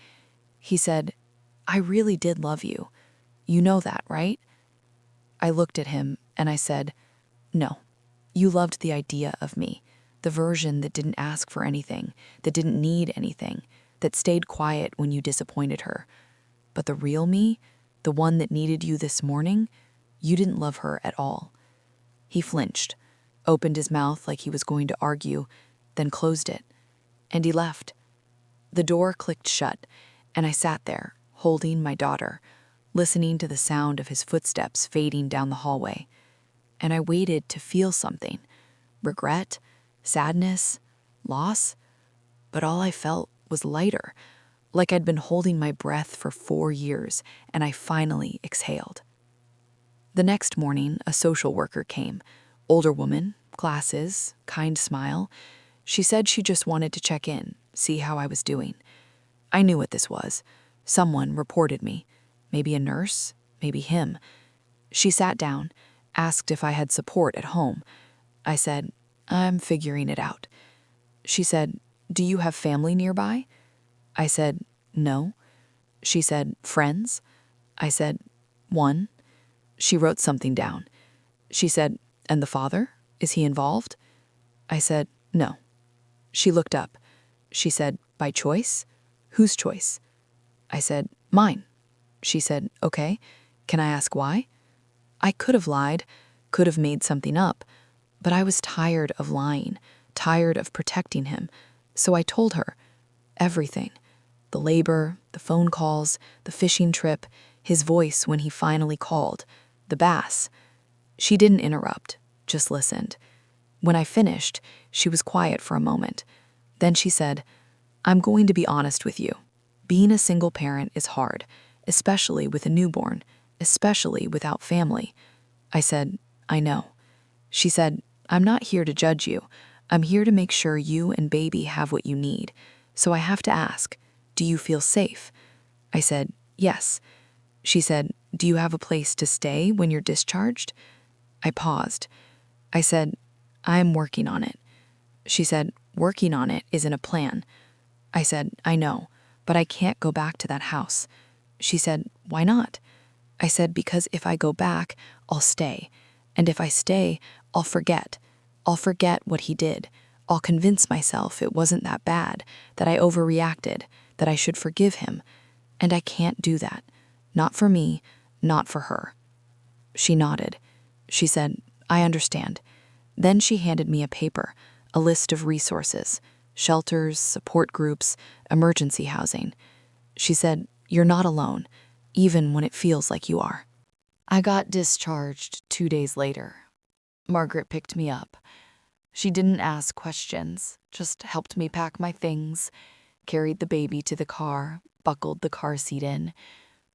Speaker 1: He said, "I really did love you. You know that, right?" I looked at him and I said, "No, you loved the idea of me, the version that didn't ask for anything, that didn't need anything, that stayed quiet when you disappointed her. But the real me, the one that needed you this morning, you didn't love her at all." He flinched, opened his mouth like he was going to argue, then closed it, and he left. The door clicked shut, and I sat there, holding my daughter, listening to the sound of his footsteps fading down the hallway. And I waited to feel something, regret, sadness, loss. But all I felt was lighter, like I'd been holding my breath for 4 years, and I finally exhaled. The next morning, a social worker came. Older woman, glasses, kind smile. She said she just wanted to check in, see how I was doing. I knew what this was. Someone reported me. Maybe a nurse, maybe him. She sat down, asked if I had support at home. I said, "I'm figuring it out." She said, "Do you have family nearby?" I said, "No." She said, "Friends?" I said, "One." She wrote something down. She said, "And the father? Is he involved?" I said, "No." She looked up. She said, "By choice? Whose choice?" I said, "Mine." She said, "Okay. Can I ask why?" I could have lied, could have made something up, but I was tired of lying, tired of protecting him. So I told her everything. The labor, the phone calls, the fishing trip, his voice when he finally called, the bass. She didn't interrupt, just listened. When I finished, she was quiet for a moment. Then she said, "I'm going to be honest with you. Being a single parent is hard, especially with a newborn, especially without family." I said, "I know." She said, "I'm not here to judge you. I'm here to make sure you and baby have what you need. So I have to ask, do you feel safe?" I said, "Yes." She said, "Do you have a place to stay when you're discharged?" I paused. I said, "I'm working on it." She said, "Working on it isn't a plan." I said, "I know, but I can't go back to that house." She said, "Why not?" I said, "Because if I go back, I'll stay. And if I stay, I'll forget. I'll forget what he did. I'll convince myself it wasn't that bad, that I overreacted, that I should forgive him. And I can't do that. Not for me, not for her." She nodded. She said, "I understand." Then she handed me a paper, a list of resources, shelters, support groups, emergency housing. She said, "You're not alone, even when it feels like you are." I got discharged 2 days later. Margaret picked me up. She didn't ask questions, just helped me pack my things, carried the baby to the car, buckled the car seat in.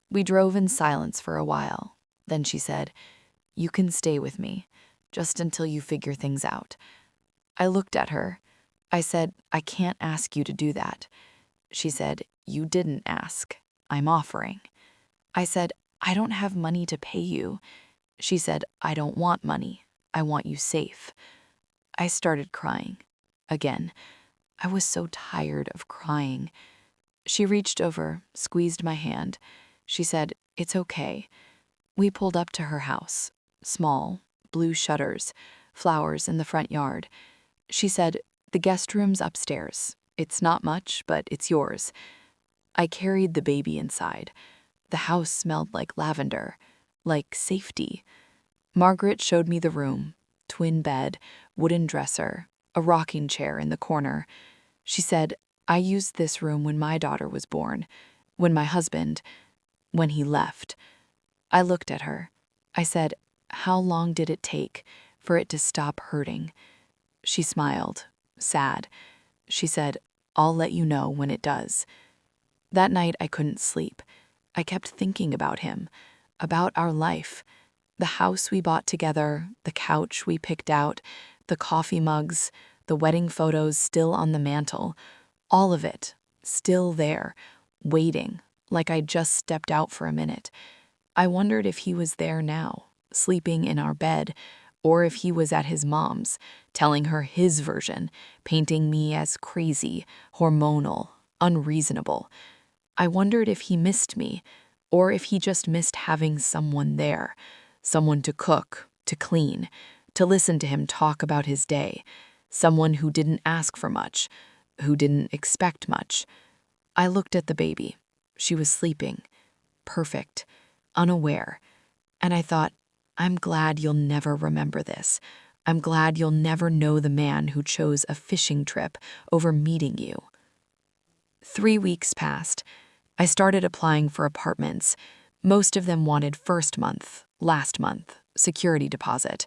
Speaker 1: We drove in silence for a while. Then she said, "You can stay with me, just until you figure things out." I looked at her. I said, "I can't ask you to do that." She said, "You didn't ask. I'm offering." I said, "I don't have money to pay you." She said, "I don't want money. I want you safe. I started crying. Again, I was so tired of crying. She reached over, squeezed my hand. She said, "It's okay." We pulled up to her house. Small, blue shutters, flowers in the front yard. She said, "The guest room's upstairs. It's not much, but it's yours." I carried the baby inside. The house smelled like lavender, like safety. Margaret showed me the room: twin bed, wooden dresser, a rocking chair in the corner. She said, "I used this room when my daughter was born, when my husband, when he left." I looked at her. I said, "How long did it take for it to stop hurting?" She smiled, sad. She said, "I'll let you know when it does." That night I couldn't sleep. I kept thinking about him, about our life, the house we bought together, the couch we picked out, the coffee mugs, the wedding photos still on the mantle, all of it still there, waiting, like I'd just stepped out for a minute. I wondered if he was there now, sleeping in our bed, or if he was at his mom's, telling her his version, painting me as crazy, hormonal, unreasonable. I wondered if he missed me, or if he just missed having someone there, someone to cook, to clean, to listen to him talk about his day, someone who didn't ask for much, who didn't expect much. I looked at the baby. She was sleeping, perfect, unaware, and I thought, I'm glad you'll never remember this. I'm glad you'll never know the man who chose a fishing trip over meeting you. 3 weeks passed. I started applying for apartments. Most of them wanted first month, last month, security deposit.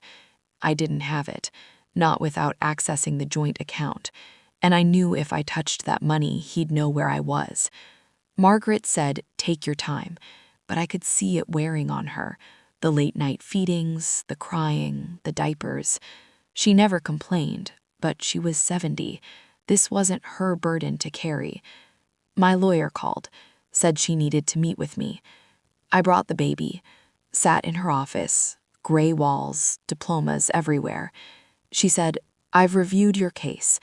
Speaker 1: I didn't have it, not without accessing the joint account, and I knew if I touched that money, he'd know where I was. Margaret said, "Take your time," but I could see it wearing on her. The late night feedings, the crying, the diapers. She never complained, but she was 70. This wasn't her burden to carry. My lawyer called, said she needed to meet with me. I brought the baby, sat in her office, gray walls, diplomas everywhere. She said, "I've reviewed your case."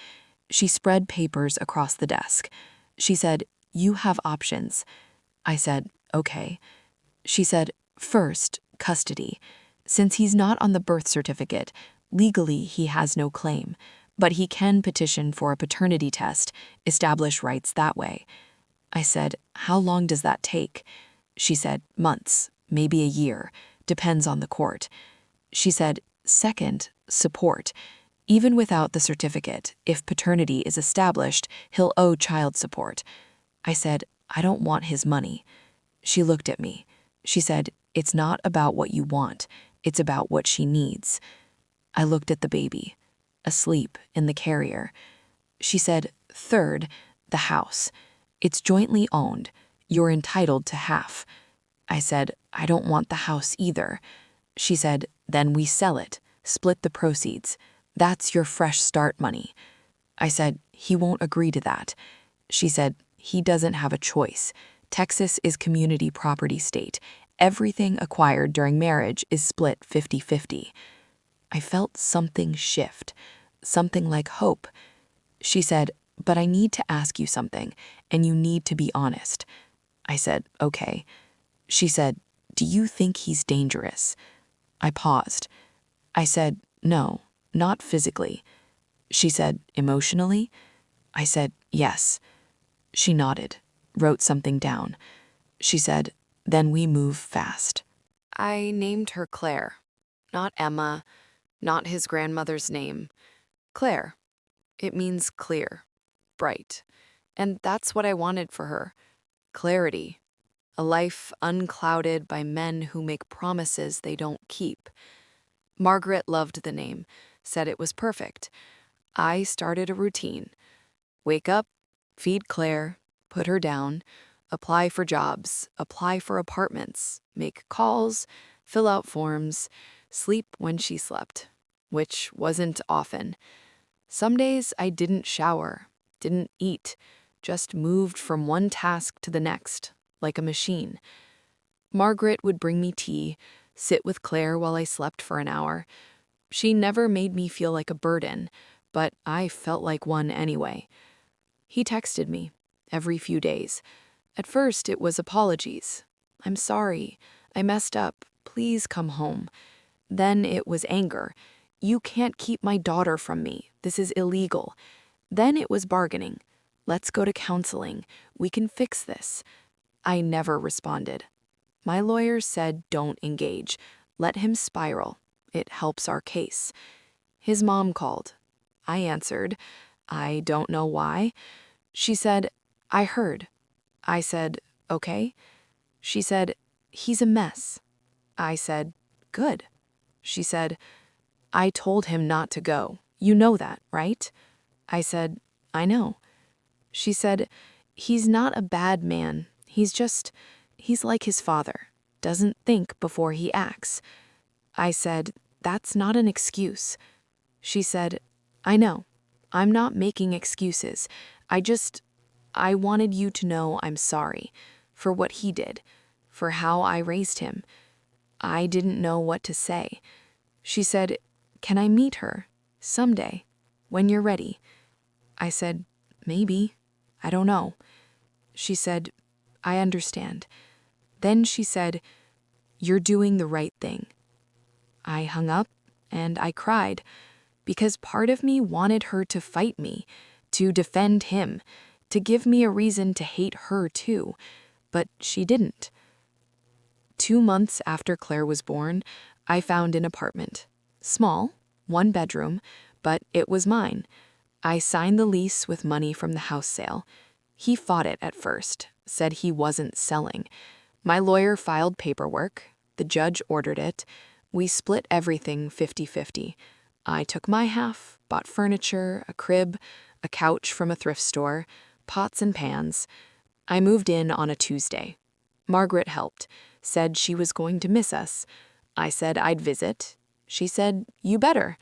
Speaker 1: She spread papers across the desk. She said, "You have options." I said, "Okay." She said, "First, custody. Since he's not on the birth certificate, legally he has no claim, but he can petition for a paternity test, establish rights that way." I said, "How long does that take?" She said, "Months, maybe a year, depends on the court." She said, "Second, support. Even without the certificate, if paternity is established, he'll owe child support." I said, "I don't want his money." She looked at me. She said, "It's not about what you want. It's about what she needs." I looked at the baby, asleep in the carrier. She said, "Third, the house. It's jointly owned. You're entitled to half." I said, "I don't want the house either." She said, "Then we sell it, split the proceeds. That's your fresh start money." I said, "He won't agree to that." She said, "He doesn't have a choice. Texas is community property state. Everything acquired during marriage is split 50-50. I felt something shift, something like hope. She said, "But I need to ask you something, and you need to be honest." I said, "Okay." She said, "Do you think he's dangerous?" I paused. I said, "No, not physically." She said, "Emotionally?" I said, "Yes." She nodded, wrote something down. She said, "Then we move fast." I named her Claire, not Emma, not his grandmother's name. Claire. It means clear, bright. And that's what I wanted for her. Clarity. A life unclouded by men who make promises they don't keep. Margaret loved the name, said it was perfect. I started a routine. Wake up, feed Claire, put her down, apply for jobs, apply for apartments, make calls, fill out forms, sleep when she slept, which wasn't often. Some days I didn't shower, didn't eat, just moved from one task to the next, like a machine. Margaret would bring me tea, sit with Claire while I slept for an hour.
Speaker 2: She never made me feel like a burden, but I felt like one anyway. He texted me every few days. At first, it was apologies. I'm sorry. I messed up. Please come home. Then it was anger. You can't keep my daughter from me. This is illegal. Then it was bargaining. Let's go to counseling. We can fix this. I never responded. My lawyer said don't engage. Let him spiral. It helps our case. His mom called. I answered. I don't know why. She said, I heard. I said, okay. She said, he's a mess. I said, good. She said, I told him not to go. You know that, right? I said, I know. She said, he's not a bad man. He's like his father. Doesn't think before he acts. I said, that's not an excuse. She said, I know. I'm not making excuses. I wanted you to know I'm sorry for what he did, for how I raised him. I didn't know what to say. She said, can I meet her someday when you're ready? I said, maybe. I don't know. She said, I understand. Then she said, you're doing the right thing. I hung up and I cried because part of me wanted her to fight me, to defend him, to give me a reason to hate her too, but she didn't. 2 months after Claire was born, I found an apartment. Small, 1 bedroom, but it was mine. I signed the lease with money from the house sale. He fought it at first, said he wasn't selling. My lawyer filed paperwork. The judge ordered it. We split everything 50-50. I took my half, bought furniture, a crib, a couch from a thrift store, pots and pans. I moved in on a Tuesday. Margaret helped, said she was going to miss us. I said I'd visit. She said, you better.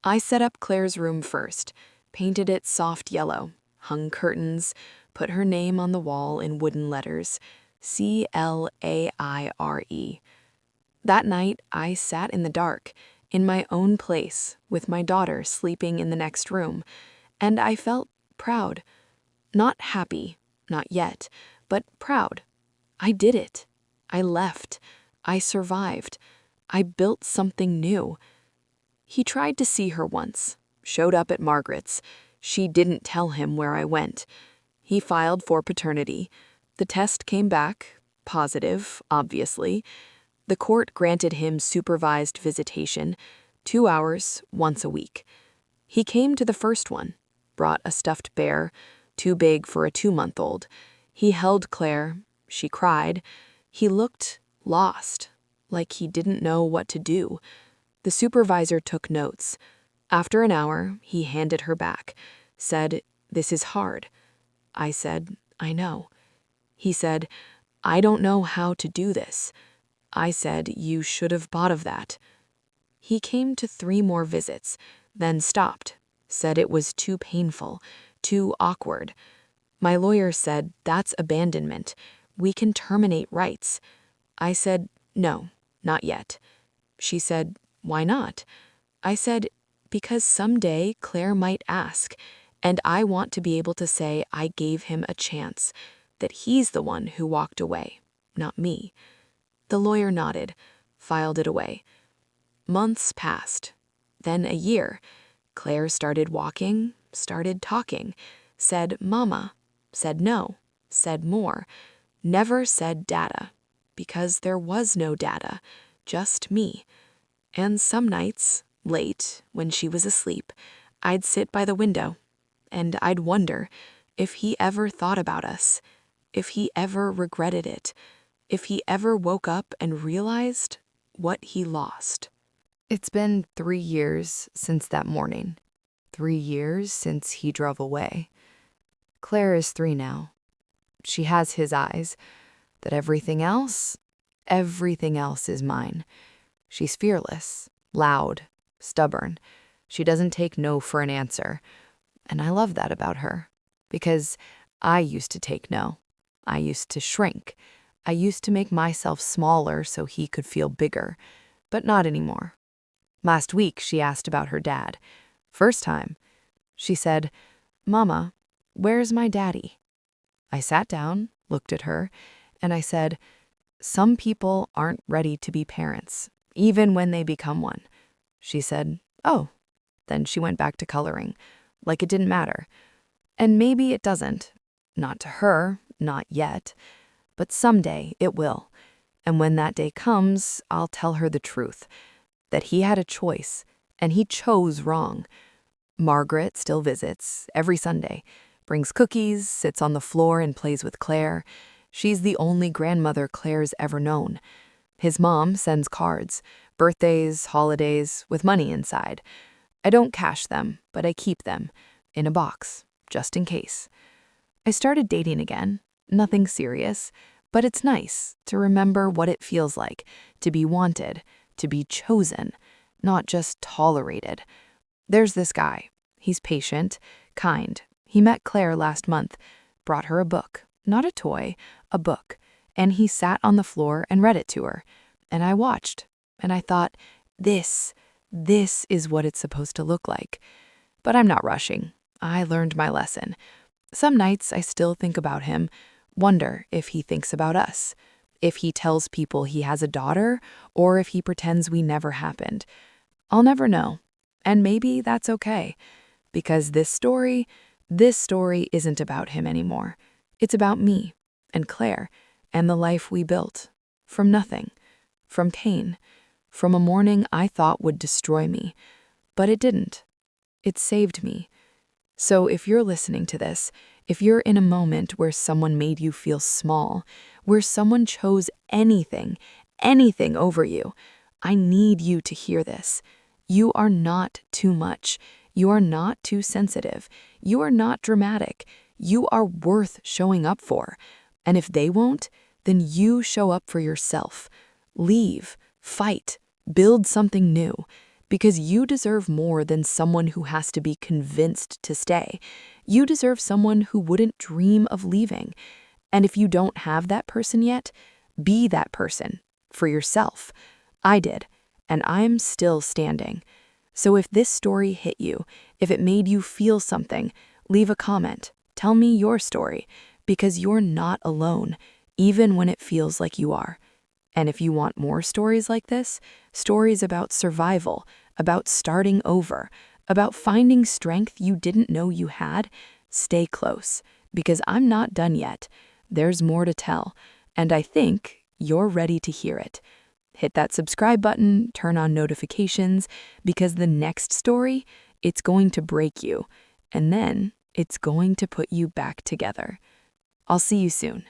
Speaker 2: I set up Claire's room first, painted it soft yellow, hung curtains, put her name on the wall in wooden letters, CLAIRE. That night, I sat in the dark, in my own place, with my daughter sleeping in the next room, and I felt proud. Not happy, not yet, but proud. I did it. I left. I survived. I built something new. He tried to see her once, showed up at Margaret's. She didn't tell him where I went. He filed for paternity. The test came back, positive, obviously. The court granted him supervised visitation, 2 hours, once a week. He came to the first one, brought a stuffed bear, too big for a 2-month-old. He held Claire. She cried. He looked lost, like he didn't know what to do. The supervisor took notes. After an hour, he handed her back, said, this is hard. I said, I know. He said, I don't know how to do this. I said, you should have thought of that. He came to 3 more visits, then stopped, said it was too painful, too awkward. My lawyer said, that's abandonment. We can terminate rights. I said, no, not yet. She said, why not? I said, because someday Claire might ask, and I want to be able to say I gave him a chance, that he's the one who walked away, not me. The lawyer nodded, filed it away. Months passed, then a year. Claire started walking, started talking, said mama, said no, said more, never said dada, because there was no dada, just me. And some nights, late, when she was asleep, I'd sit by the window, and I'd wonder if he ever thought about us, if he ever regretted it, if he ever woke up and realized what he lost.
Speaker 1: It's been 3 years since that morning. 3 years since he drove away. Claire is 3 now. She has his eyes, that everything else is mine. She's fearless, loud, stubborn. She doesn't take no for an answer. And I love that about her, because I used to take no. I used to shrink. I used to make myself smaller so he could feel bigger, but not anymore. Last week, she asked about her dad. First time, she said, "Mama, where's my daddy?" I sat down, looked at her, and I said, "Some people aren't ready to be parents, even when they become one." She said, "Oh." Then she went back to coloring, like it didn't matter. And maybe it doesn't. Not to her, not yet. But someday it will. And when that day comes, I'll tell her the truth. That he had a choice, and he chose wrong. Margaret still visits, every Sunday. Brings cookies, sits on the floor and plays with Claire. She's the only grandmother Claire's ever known. His mom sends cards, birthdays, holidays, with money inside. I don't cash them, but I keep them, in a box, just in case. I started dating again, nothing serious, but it's nice to remember what it feels like to be wanted, to be chosen, not just tolerated. There's this guy. He's patient, kind. He met Claire last month, brought her a book, not a toy, a book, and he sat on the floor and read it to her. And I watched, and I thought, this is what it's supposed to look like. But I'm not rushing. I learned my lesson. Some nights I still think about him, wonder if he thinks about us, if he tells people he has a daughter, or if he pretends we never happened. I'll never know. And maybe that's okay, because this story isn't about him anymore. It's about me and Claire and the life we built. From nothing, from pain, from a morning I thought would destroy me. But it didn't. It saved me. So if you're listening to this, if you're in a moment where someone made you feel small, where someone chose anything over you, I need you to hear this. You are not too much. You are not too sensitive. You are not dramatic. You are worth showing up for. And if they won't, then you show up for yourself. Leave, fight, build something new. Because you deserve more than someone who has to be convinced to stay. You deserve someone who wouldn't dream of leaving. And if you don't have that person yet, be that person for yourself. I did, and I'm still standing. So if this story hit you, if it made you feel something, leave a comment. Tell me your story, because you're not alone, even when it feels like you are. And if you want more stories like this, stories about survival, about starting over, about finding strength you didn't know you had, stay close, because I'm not done yet. There's more to tell, and I think you're ready to hear it. Hit that subscribe button, turn on notifications, because the next story, it's going to break you, and then it's going to put you back together. I'll see you soon.